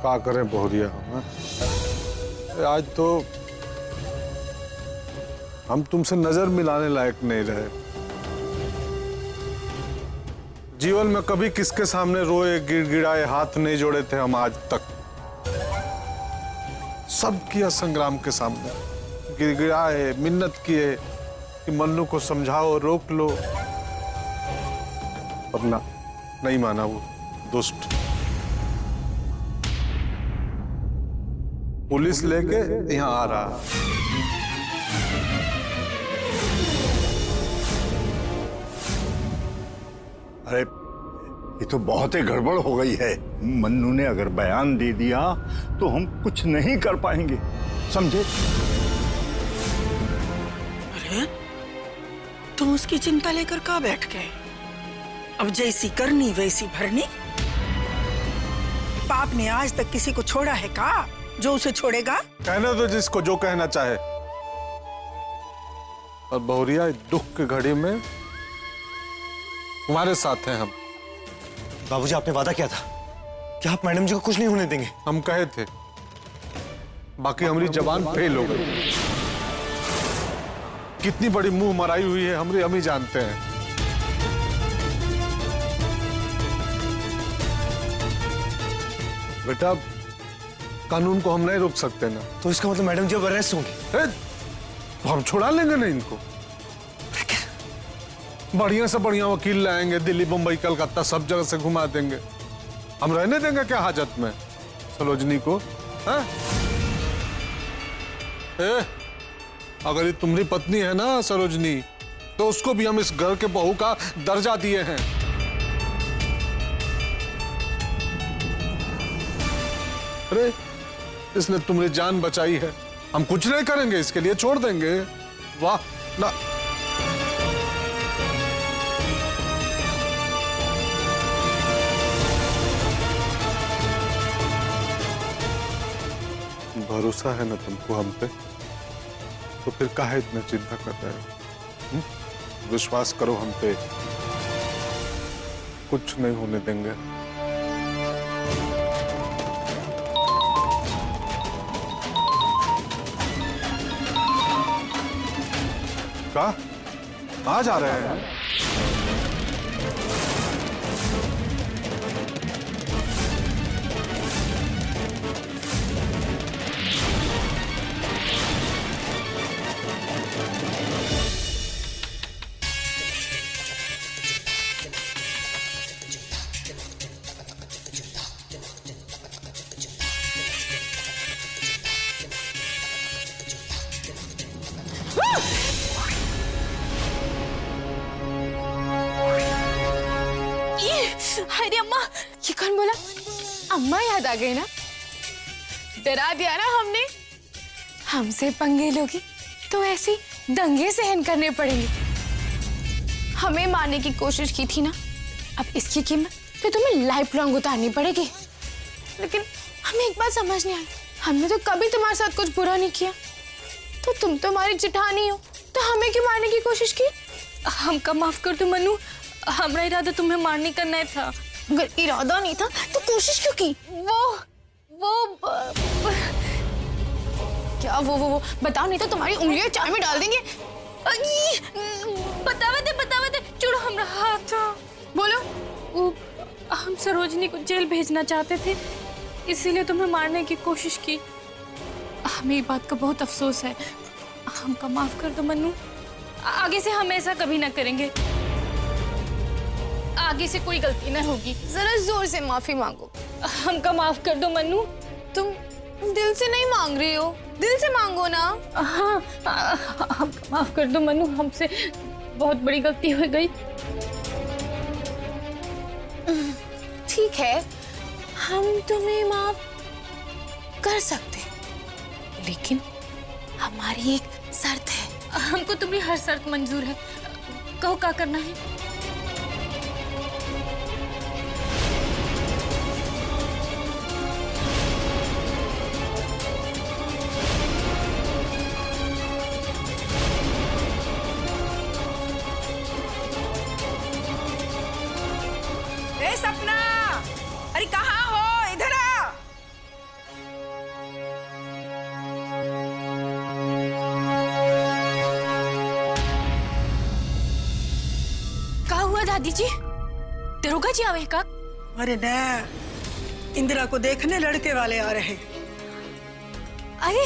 क्या करें बहुरिया हम? आज तो हम तुमसे नजर मिलाने लायक नहीं रहे। जीवन में कभी किसके सामने रोए गिड़गिड़ाए हाथ नहीं जोड़े थे हम आज तक। सब किया संग्राम के सामने, गिड़गिड़ाए, मिन्नत किए कि मन्नू को समझाओ, रोक लो, पर ना, नहीं माना वो दुष्ट। पुलिस लेके यहाँ आ रहा। अरे ये तो बहुत ही गड़बड़ हो गई है। मन्नू ने अगर बयान दे दिया तो हम कुछ नहीं कर पाएंगे, समझे? अरे तुम उसकी चिंता लेकर कहाँ बैठ गए? अब जैसी करनी वैसी भरनी। पाप ने आज तक किसी को छोड़ा है का जो उसे छोड़ेगा? कहने दो जिसको जो कहना चाहे। और बहुरिया, दुख की घड़ी में तुम्हारे साथ हैं हम। बाबूजी, आपने वादा किया था कि आप मैडम जी को कुछ नहीं होने देंगे। हम कहे थे, बाकी हमारी जबान फेल हो गई। कितनी बड़ी मुंह मराई हुई है हमारी, हम ही जानते हैं। बेटा, कानून को हम नहीं रोक सकते ना। तो इसका मतलब मैडम जी अब अरेस्ट होंगी? तो हम छुड़ा लेंगे ना इनको। बढ़िया से बढ़िया वकील लाएंगे, दिल्ली, मुंबई, कलकत्ता, सब जगह से घुमा देंगे। हम रहने देंगे क्या हाजत में सरोजनी को? हाँ? अगर ये तुम्हारी पत्नी है ना सरोजनी, तो उसको भी हम इस घर के बहू का दर्जा दिए हैं। अरे इसने तुम्हारी जान बचाई है, हम कुछ नहीं करेंगे इसके लिए, छोड़ देंगे। वाह ना। भरोसा है ना तुमको हम पे, तो फिर काहे इतना चिंता कर रहे हो? विश्वास करो हम पे, कुछ नहीं होने देंगे। क्या आ जा रहे हैं? अरे अम्मा, ये कौन बोला? अम्मा याद आ गई ना? डरा दिया ना हमने। हमसे पंगे लोगी तो ऐसे दंगे सहन करने पड़ेंगे। हमें मारने की कोशिश की थी ना, अब इसकी कीमत तो तुम्हें लाइफ लॉन्ग उतारनी पड़ेगी। लेकिन हमें एक बात समझ नहीं आई, हमने तो कभी तुम्हारे साथ कुछ बुरा नहीं किया, तो तुम तो हमारी जिठानी हो, तो हमें क्यों मारने की कोशिश की? हमका माफ कर दो मनु, हमारा इरादा तुम्हें मारने का नहीं था। अगर इरादा नहीं था तो कोशिश क्यों की? क्या वो बताओ, नहीं तो तुम्हारी उंगलियां चाय में डाल देंगे। बतावे दे छोड़ो हमरा हाथ। बोलो। वो हम सरोजनी को जेल भेजना चाहते थे, इसीलिए तुम्हें मारने की कोशिश की। हमें ये बात का बहुत अफसोस है, हमका माफ कर दो मनु। आगे से हम ऐसा कभी ना करेंगे, आगे से कोई गलती ना होगी। जरा जोर से माफी मांगो। हमका माफ कर दो मनु। तुम दिल से नहीं मांग रही हो, दिल से मांगो ना। हाँ, हमका माफ कर दो मनु, हमसे बहुत बड़ी गलती हो गई। ठीक है, हम तुम्हें माफ कर सकते, लेकिन हमारी एक शर्त है। हमको तुम्हारी हर शर्त मंजूर है, कहो क्या करना है। सपना, अरे कहाँ हो? इधर आ। दादी जी, दरोगा जी आवे का? अरे न, इंदिरा को देखने लड़के वाले आ रहे हैं। अरे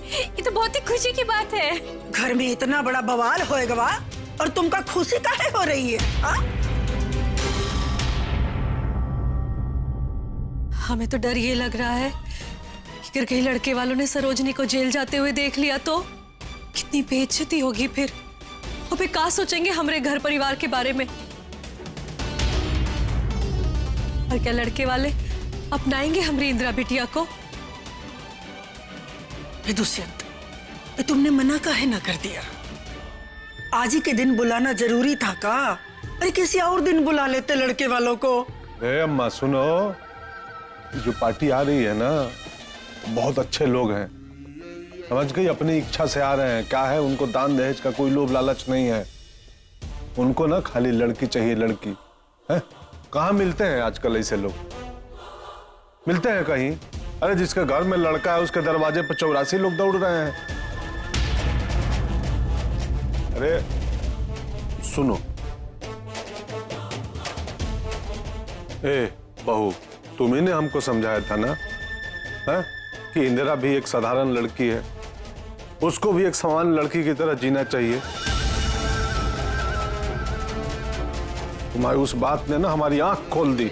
ये तो बहुत ही खुशी की बात है। घर में इतना बड़ा बवाल होएगा और तुमका खुशी काहे हो रही है? हाँ? हमें तो डर ये लग रहा है कि अगर कहीं लड़के वालों ने सरोजनी को जेल जाते हुए देख लिया तो कितनी बेइज्जती होगी फिर। वो फिर क्या सोचेंगे हमारे घर परिवार के बारे में। और क्या लड़के वाले अपनाएंगे हमारी इंदिरा बिटिया को? दुष्यंत, ये तुमने मना काहे ना कर दिया? आज ही के दिन बुलाना जरूरी था का? अरे किसी और दिन बुला लेते लड़के वालों को। अम्मा सुनो, जो पार्टी आ रही है ना, बहुत अच्छे लोग हैं, समझ गई? अपनी इच्छा से आ रहे हैं। क्या है, उनको दान दहेज का कोई लोभ लालच नहीं है। उनको ना खाली लड़की चाहिए, लड़की है। कहाँ मिलते हैं आजकल ऐसे लोग? मिलते हैं कहीं? अरे जिसके घर में लड़का है उसके दरवाजे पर 84 लोग दौड़ रहे हैं। अरे सुनो, ए बहू, तुम्ही ने हमको समझाया था ना, है कि इंदिरा भी एक साधारण लड़की है, उसको भी एक समान लड़की की तरह जीना चाहिए। तुम्हारी उस बात ने ना हमारी आंख खोल दी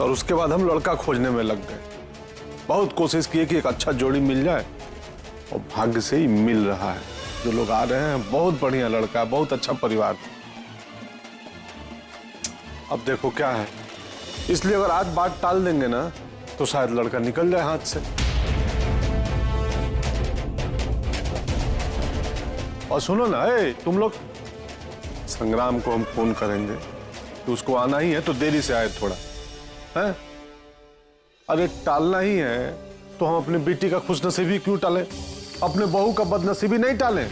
और उसके बाद हम लड़का खोजने में लग गए। बहुत कोशिश की कि एक अच्छा जोड़ी मिल जाए और भाग्य से ही मिल रहा है। जो लोग आ रहे हैं बहुत बढ़िया लड़का है, बहुत अच्छा परिवार। अब देखो क्या है, इसलिए अगर आज बात टाल देंगे ना तो शायद लड़का निकल जाए हाथ से। और सुनो ना, तुम लोग, संग्राम को हम फोन करेंगे तो उसको आना ही है तो देरी से आए थोड़ा, है? अरे टालना ही है तो हम अपनी बेटी का खुशनसीबी क्यों टालें? अपने बहू का बदनसीबी नहीं टालें।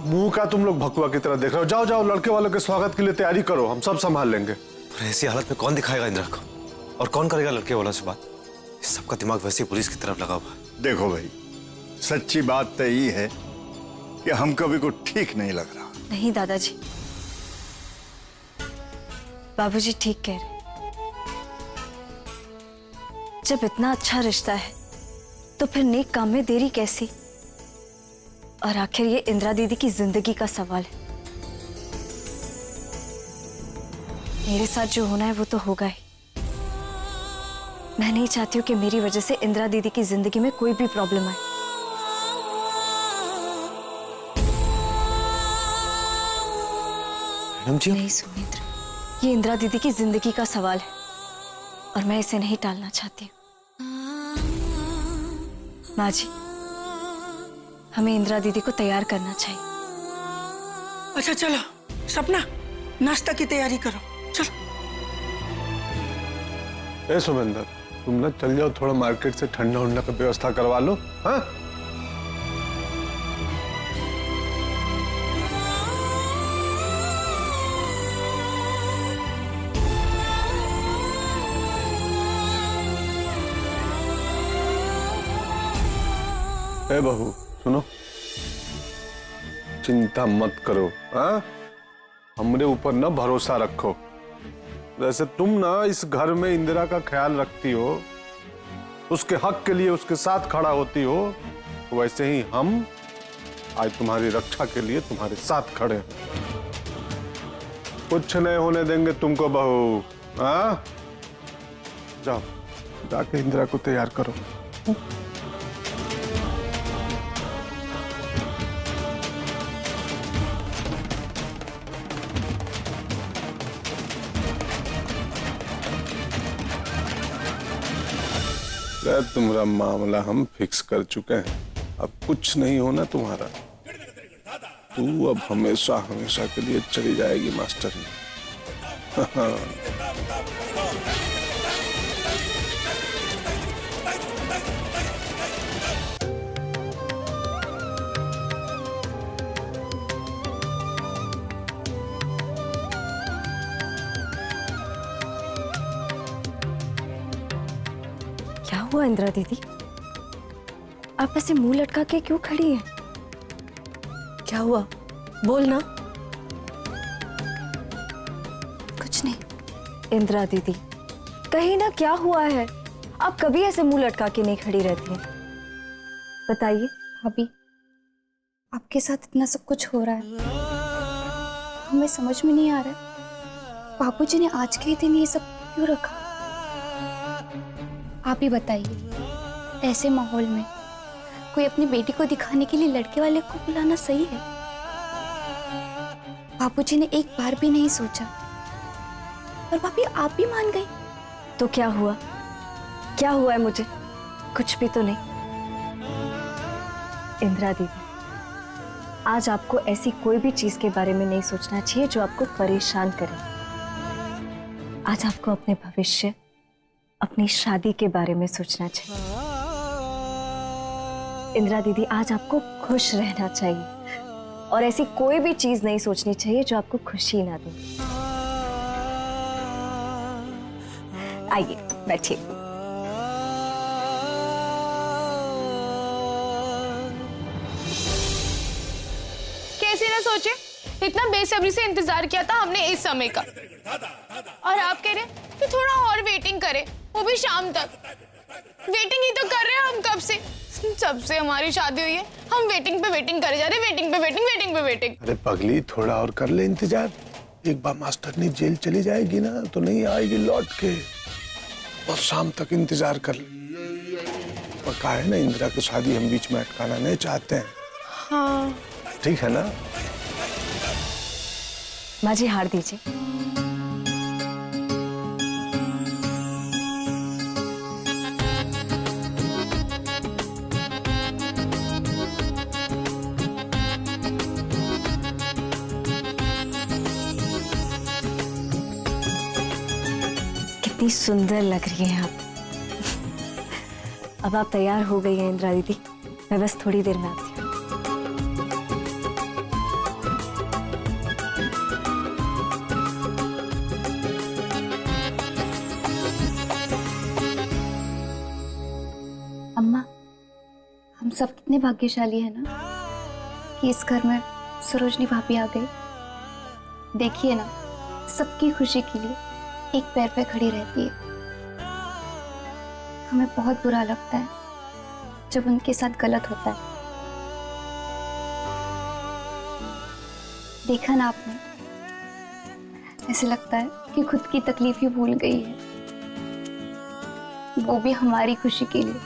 मुंह का तुम लोग भकुआ की तरह देख रहे हो? जाओ जाओ, लड़के वालों के स्वागत के लिए तैयारी करो, हम सब संभाल लेंगे। पर ऐसी हालत में कौन दिखाएगा इंदिरा को, और कौन करेगा लड़के वालों से बात? इस सबका दिमाग वैसे ही पुलिस की तरफ लगा हुआ। देखो भाई, सच्ची बात तो ये है कि हम कभी को ठीक नहीं लग रहा। नहीं दादाजी, बाबूजी ठीक कह रहे। जब इतना अच्छा रिश्ता है तो फिर नेक काम में देरी कैसी? और आखिर ये इंदिरा दीदी की जिंदगी का सवाल है। मेरे साथ जो होना है वो तो होगा ही। मैं नहीं चाहती हूँ कि मेरी वजह से इंदिरा दीदी की जिंदगी में कोई भी प्रॉब्लम आए। मैडम जी, नहीं सुमित्र, ये इंदिरा दीदी की जिंदगी का सवाल है और मैं इसे नहीं टालना चाहती हूँ। माँ जी, हमें इंदिरा दीदी को तैयार करना चाहिए। अच्छा चलो सपना, नाश्ता की तैयारी करो, चलो। ए सुमेंद्र, तुम ना चल जाओ, थोड़ा मार्केट से ठंडा उंडा का व्यवस्था करवा लो। हाँ, ए बहू सुनो, चिंता मत करो। हाँ, हमरे ऊपर ना भरोसा रखो। जैसे तुम ना इस घर में इंदिरा का ख्याल रखती हो, उसके हक के लिए उसके साथ खड़ा होती हो, वैसे ही हम आज तुम्हारी रक्षा के लिए तुम्हारे साथ खड़े हैं। कुछ नहीं होने देंगे तुमको बहू। हाँ, जाओ जाके इंदिरा को तैयार करो। तुम्हारा मामला हम फिक्स कर चुके हैं, अब कुछ नहीं होना तुम्हारा। तू अब हमेशा हमेशा के लिए चली जाएगी मास्टर में। क्या हुआ इंदिरा दीदी, आप ऐसे मुंह लटका के क्यों खड़ी हैं? क्या हुआ? बोल ना। कुछ नहीं। इंदिरा दीदी, कहीं ना क्या हुआ है? आप कभी ऐसे मुंह लटका के नहीं खड़ी रहती हैं। बताइए। भाभी, आपके साथ इतना सब कुछ हो रहा है, हमें समझ में नहीं आ रहा है बाबूजी ने आज के दिन ये सब क्यों रखा। आप ही बताइए, ऐसे माहौल में कोई अपनी बेटी को दिखाने के लिए लड़के वाले को बुलाना सही है? बाबूजी ने एक बार भी नहीं सोचा, और भाभी आप भी मान गई। तो क्या हुआ? क्या हुआ है मुझे? कुछ भी तो नहीं। इंदिरा दीदी, आज आपको ऐसी कोई भी चीज के बारे में नहीं सोचना चाहिए जो आपको परेशान करे। आज आपको अपने भविष्य, अपनी शादी के बारे में सोचना चाहिए। इंदिरा दीदी, आज आपको खुश रहना चाहिए और ऐसी कोई भी चीज नहीं सोचनी चाहिए जो आपको खुशी ना दे। आइए बैठिए। कैसे ना सोचे, इतना बेसब्री से इंतजार किया था हमने इस समय का, और आप कह रहे हैं कि थोड़ा और वेटिंग करें, वो भी शाम तक। वेटिंग ही तो कर रहे हैं हम कब से, जब से हमारी शादी हुई है हम वेटिंग पे वेटिंग करे जा रहे हैं, वेटिंग पे वेटिंग, वेटिंग पे वेटिंग। अरे पगली, थोड़ा और कर ले इंतजार। एक बार मास्टरनी जेल चली जाएगी ना तो नहीं आएगी लौट के, और शाम तक इंतजार कर ले। और कहा है ना, इंदिरा की शादी हम बीच में अटकाना नहीं चाहते हैं। हाँ ठीक है ना? माँ जी, हार दीजिए। कितनी सुंदर लग रही हैं आप। अब आप तैयार हो गई हैं इंदिरा दीदी, मैं बस थोड़ी देर में आती हूँ। अम्मा, हम सब कितने भाग्यशाली हैं ना कि इस घर में सरोजनी भाभी आ गई। देखिए ना, सबकी खुशी के लिए एक पैर पे खड़ी रहती है। हमें बहुत बुरा लगता है जब उनके साथ गलत होता है। देखा ना आपने, ऐसे लगता है कि खुद की तकलीफ ही भूल गई है, वो भी हमारी खुशी के लिए।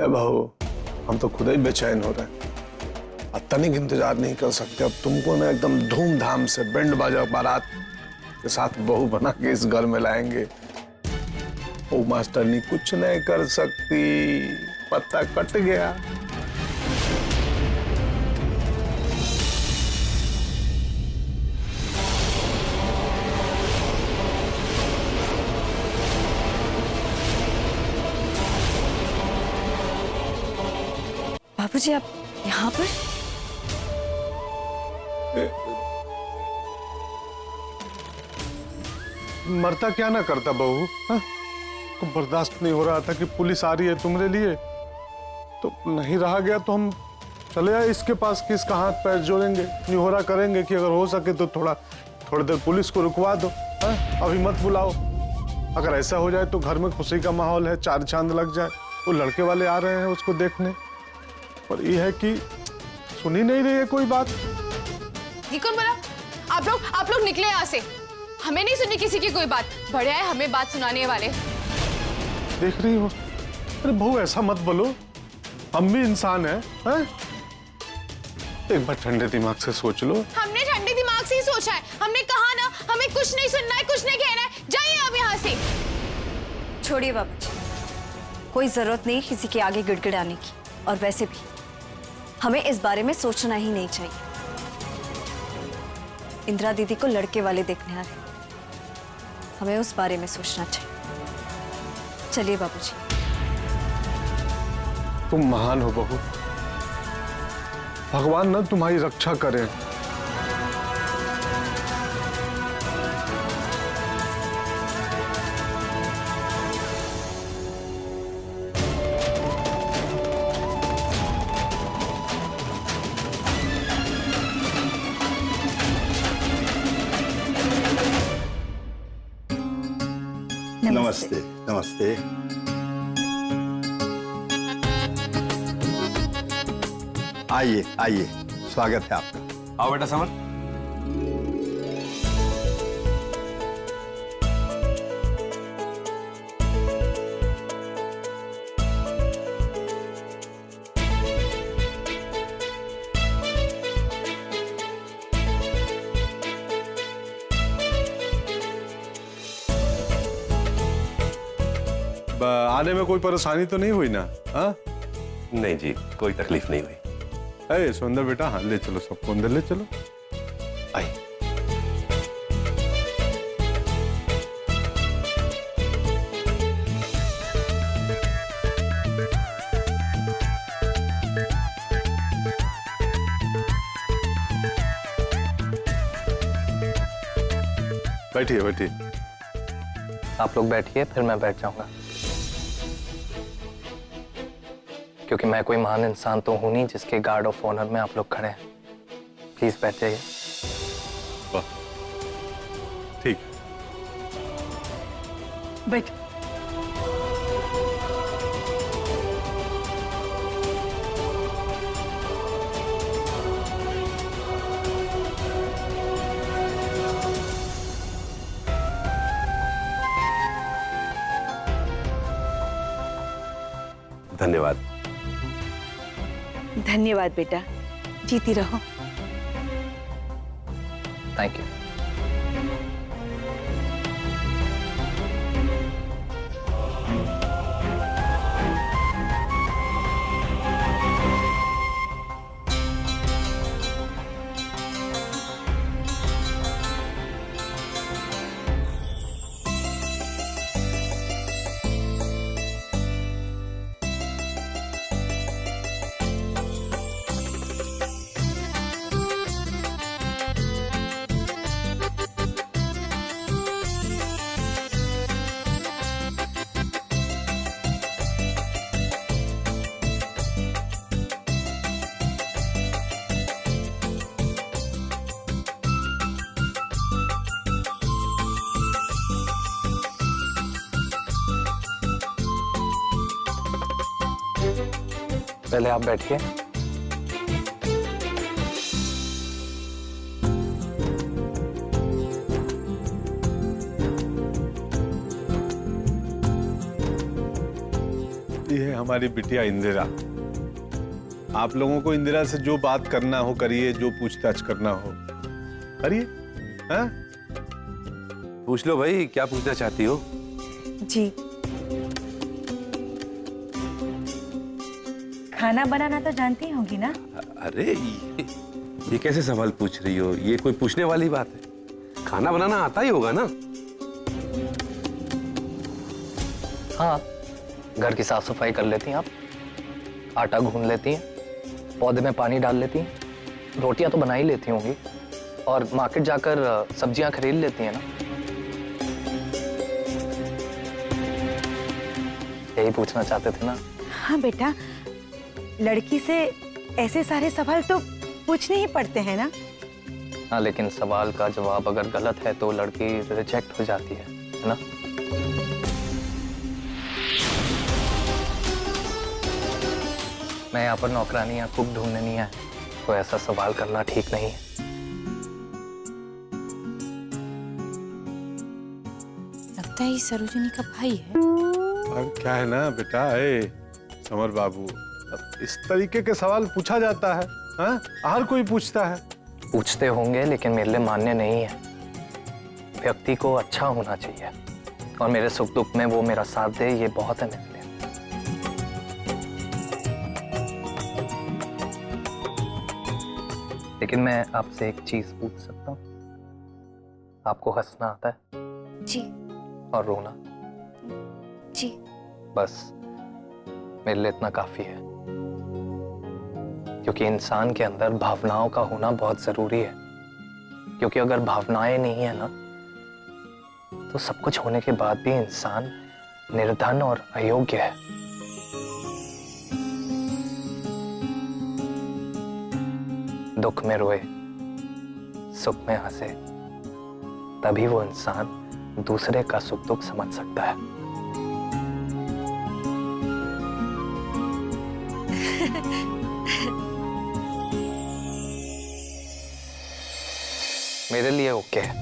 बहू, हम तो खुद ही बेचैन हो रहे हैं। अब तनिक इंतजार नहीं कर सकते। अब तुमको ना एकदम धूमधाम से बैंड बाजा बारात के साथ बहू बना के इस घर में लाएंगे। वो मास्टरनी कुछ नहीं कर सकती, पत्ता कट गया। बाबूजी, आप यहाँ पर? मरता क्या ना करता बहू, तो बर्दाश्त नहीं हो रहा था कि पुलिस आ रही है तुम्हारे लिए, तो नहीं रहा गया तो हम चले आए इसके पास कि इसका हाथ पैर जोड़ेंगे, निहोरा करेंगे कि अगर हो सके तो थोड़ी देर पुलिस को रुकवा दो। अभी मत बुलाओ। अगर ऐसा हो जाए तो घर में खुशी का माहौल है, चार चांद लग जाए। वो लड़के वाले आ रहे हैं उसको देखने, पर ये है कि सुन ही नहीं रही है कोई बात। ये कौन बोला? आप लोग निकले यहाँ से, हमें नहीं सुनी किसी की कोई बात। बड़े आए हमें बात सुनाने वाले। देख रही हो? अरे बहू, ऐसा मत बोलो, हम भी इंसान हैं। एक बार ठंडे दिमाग से सोच लो। हमने ठंडे दिमाग से ही सोचा है। हमने कहा ना, हमें कुछ नहीं सुनना है, कुछ नहीं कहना है। जाइए अब यहाँ से। छोड़िए बाबूजी, कोई जरूरत नहीं किसी के आगे गिड़गिड़ाने की। और वैसे भी हमें इस बारे में सोचना ही नहीं चाहिए। इंदिरा दीदी को लड़के वाले देखने आ रहे, हमें उस बारे में सोचना चाहिए। चलिए बाबूजी। तुम महान हो बहू, भगवान ना तुम्हारी रक्षा करे। नमस्ते नमस्ते। आइए आइए, स्वागत है आपका। आओ बेटा समर। आने में कोई परेशानी तो नहीं हुई ना? हाँ नहीं जी, कोई तकलीफ नहीं हुई। अरे सुंदर बेटा, हाँ ले चलो, सबको अंदर ले चलो। आई। बैठिए बैठिए। आप लोग बैठिए, फिर मैं बैठ जाऊंगा, क्योंकि मैं कोई महान इंसान तो हूं नहीं जिसके गार्ड ऑफ ऑनर में आप लोग खड़े हैं। प्लीज बैठ जाइए। वाह, ठीक। बैठ। धन्यवाद। धन्यवाद बेटा, जीती रहो। Thank you. पहले आप बैठिए। ये है हमारी बिटिया इंदिरा। आप लोगों को इंदिरा से जो बात करना हो करिए, जो पूछताछ करना हो करिए। हाँ? पूछ लो भाई, क्या पूछना चाहती हो? जी, खाना बनाना तो जानती होंगी ना? अरे ये कैसे सवाल पूछ रही हो? ये कोई पूछने वाली बात है? खाना बनाना आता ही होगा ना? हाँ, घर की साफ सफाई कर लेती हैं आप, आटा गूंद लेती हैं, पौधे में पानी डाल लेती हैं, रोटियां तो बना ही लेती होंगी, और मार्केट जाकर सब्जियां खरीद लेती हैं ना? यही पूछना चाहते थे ना? हाँ बेटा, लड़की से ऐसे सारे सवाल तो पूछने ही पड़ते हैं ना। हाँ, लेकिन सवाल का जवाब अगर गलत है तो लड़की रिजेक्ट हो जाती है ना? मैं यहाँ पर नौकरानी या कुक ढूंढने नहीं आया, तो ऐसा सवाल करना ठीक नहीं है। लगता है ये सरोजिनी का भाई है। अब क्या है ना बेटा, समर बाबू, इस तरीके के सवाल पूछा जाता है। हाँ? हर कोई पूछता है। पूछते होंगे, लेकिन मेरे लिए मान्य नहीं है। व्यक्ति को अच्छा होना चाहिए, और मेरे सुख दुख में वो मेरा साथ दे, ये बहुत है मेरे लिए। लेकिन मैं आपसे एक चीज पूछ सकता हूँ? आपको हंसना आता है? जी। और रोना? जी। बस मेरे लिए इतना काफी है, क्योंकि इंसान के अंदर भावनाओं का होना बहुत जरूरी है। क्योंकि अगर भावनाएं नहीं है ना, तो सब कुछ होने के बाद भी इंसान निर्धन और अयोग्य है। दुख में रोए, सुख में हंसे, तभी वो इंसान दूसरे का सुख दुख समझ सकता है। मेरे लिए ओके है।